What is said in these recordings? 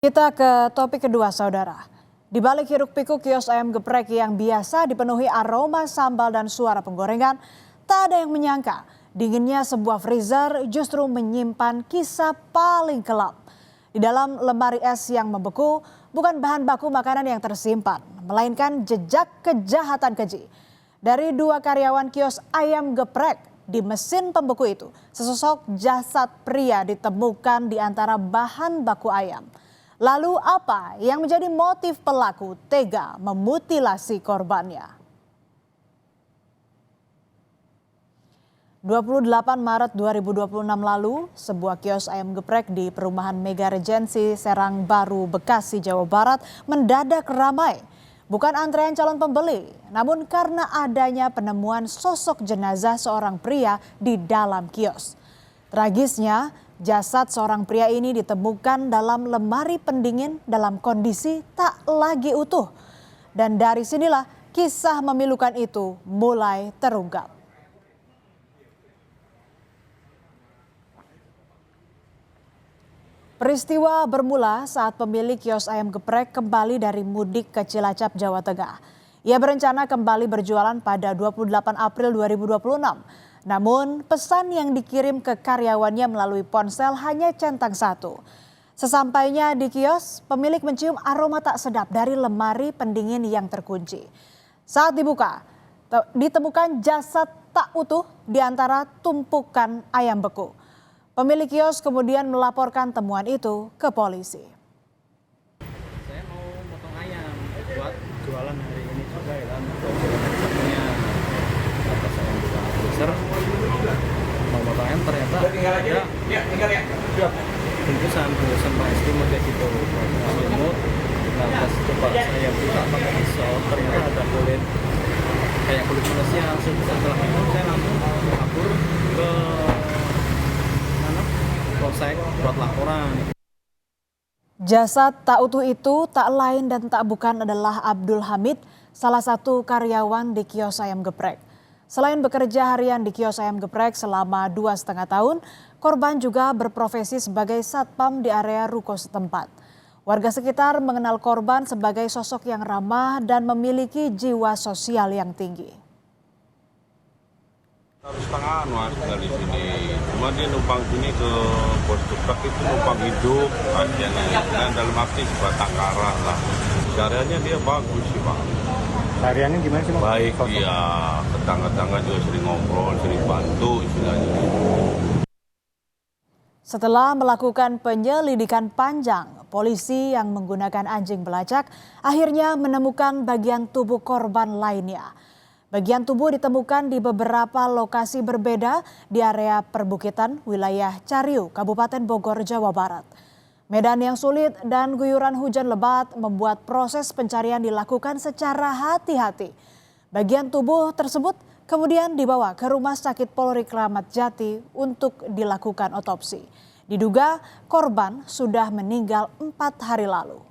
Kita ke topik kedua, saudara. Di balik hiruk-pikuk kios ayam geprek yang biasa dipenuhi aroma sambal dan suara penggorengan, tak ada yang menyangka dinginnya sebuah freezer justru menyimpan kisah paling gelap. Di dalam lemari es yang membeku, bukan bahan baku makanan yang tersimpan, melainkan jejak kejahatan keji. Dari dua karyawan kios ayam geprek, di mesin pembeku itu, sesosok jasad pria ditemukan di antara bahan baku ayam. Lalu apa yang menjadi motif pelaku tega memutilasi korbannya? 28 Maret 2026 lalu, sebuah kios ayam geprek di perumahan Mega Regency Serang Baru, Bekasi, Jawa Barat mendadak ramai. Bukan antrean calon pembeli, namun karena adanya penemuan sosok jenazah seorang pria di dalam kios. Tragisnya, jasad seorang pria ini ditemukan dalam lemari pendingin dalam kondisi tak lagi utuh. Dan dari sinilah kisah memilukan itu mulai terungkap. Peristiwa bermula saat pemilik kios ayam geprek kembali dari mudik ke Cilacap, Jawa Tengah. Ia berencana kembali berjualan pada 28 April 2026. Namun pesan yang dikirim ke karyawannya melalui ponsel hanya centang satu. Sesampainya di kios, pemilik mencium aroma tak sedap dari lemari pendingin yang terkunci. Saat dibuka, ditemukan jasad tak utuh di antara tumpukan ayam beku. Pemilik kios kemudian melaporkan temuan itu ke polisi. Saya mau potong ayam buat jualan hari ini juga ya kan. Pas saya buka freezer, mau potong ayam ternyata ada bungkusan plastik kayak gitu. Selimut. Nah pas coba saya buka pakai pisau, ternyata ada kulit kayak kulit manusia. Setelah itu saya langsung kabur ke polsek buat laporan. Jasad tak utuh itu tak lain dan tak bukan adalah Abdul Hamid, salah satu karyawan di kios ayam geprek. Selain bekerja harian di kios ayam geprek selama 2,5 tahun, korban juga berprofesi sebagai satpam di area ruko setempat. Warga sekitar mengenal korban sebagai sosok yang ramah dan memiliki jiwa sosial yang tinggi. Harus tangan mas dari sini, cuma dia numpang sini ke bos geprek itu numpang hidup aja nih, dan dalam arti sebatang kara lah. Caranya dia bagus sih pak. Hariannya gimana sih? Baik dia, tetangga-tetangga juga sering ngobrol, sering bantu istilahnya. Setelah melakukan penyelidikan panjang, polisi yang menggunakan anjing belacak akhirnya menemukan bagian tubuh korban lainnya. Bagian tubuh ditemukan di beberapa lokasi berbeda di area perbukitan wilayah Cariu, Kabupaten Bogor, Jawa Barat. Medan yang sulit dan guyuran hujan lebat membuat proses pencarian dilakukan secara hati-hati. Bagian tubuh tersebut kemudian dibawa ke Rumah Sakit Polri Kramat Jati untuk dilakukan otopsi. Diduga korban sudah meninggal 4 hari lalu.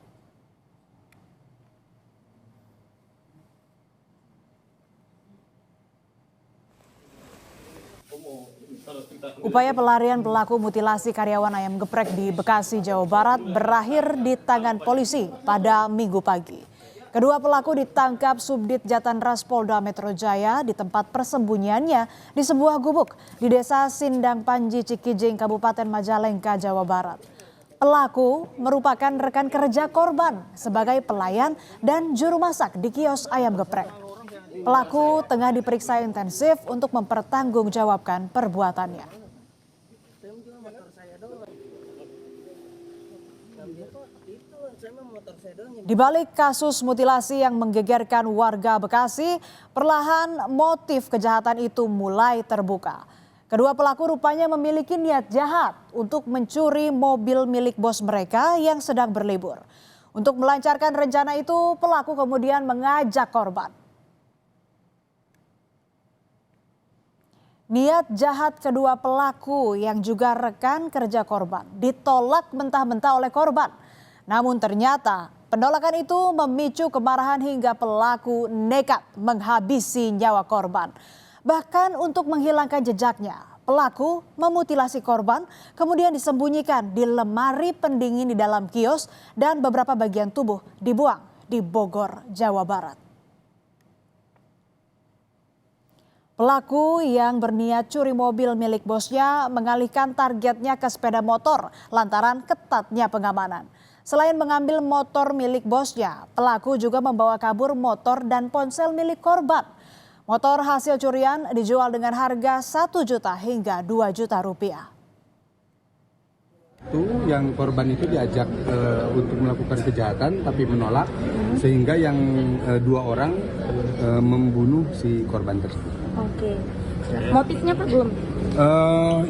Upaya pelarian pelaku mutilasi karyawan ayam geprek di Bekasi, Jawa Barat berakhir di tangan polisi pada Minggu pagi. Kedua pelaku ditangkap Subdit Jatanras Polda Metro Jaya di tempat persembunyiannya di sebuah gubuk di Desa Sindang Panji, Cikijing, Kabupaten Majalengka, Jawa Barat. Pelaku merupakan rekan kerja korban sebagai pelayan dan juru masak di kios ayam geprek. Pelaku tengah diperiksa intensif untuk mempertanggungjawabkan perbuatannya. Di balik kasus mutilasi yang menggegerkan warga Bekasi, perlahan motif kejahatan itu mulai terbuka. Kedua pelaku rupanya memiliki niat jahat untuk mencuri mobil milik bos mereka yang sedang berlibur. Untuk melancarkan rencana itu, pelaku kemudian mengajak korban. Niat jahat kedua pelaku yang juga rekan kerja korban ditolak mentah-mentah oleh korban. Namun ternyata penolakan itu memicu kemarahan hingga pelaku nekat menghabisi nyawa korban. Bahkan untuk menghilangkan jejaknya, Pelaku memutilasi korban, kemudian disembunyikan di lemari pendingin di dalam kios dan beberapa bagian tubuh dibuang di Bogor, Jawa Barat. Pelaku yang berniat curi mobil milik bosnya mengalihkan targetnya ke sepeda motor lantaran ketatnya pengamanan. Selain mengambil motor milik bosnya, pelaku juga membawa kabur motor dan ponsel milik korban. Motor hasil curian dijual dengan harga 1 juta hingga 2 juta rupiah. Itu yang korban itu diajak untuk melakukan kejahatan tapi menolak, sehingga yang 2 orang membunuh si korban tersebut. Oke. Motifnya apa belum?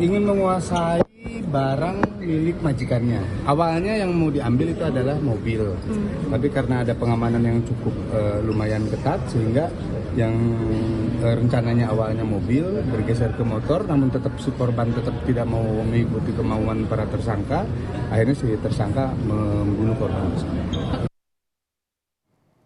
Ingin menguasai barang milik majikannya. Awalnya yang mau diambil itu adalah mobil, tapi karena ada pengamanan yang cukup lumayan ketat, sehingga yang rencananya awalnya mobil bergeser ke motor, namun tetap si korban tetap tidak mau mengikuti kemauan para tersangka. Akhirnya si tersangka membunuh korban tersebut.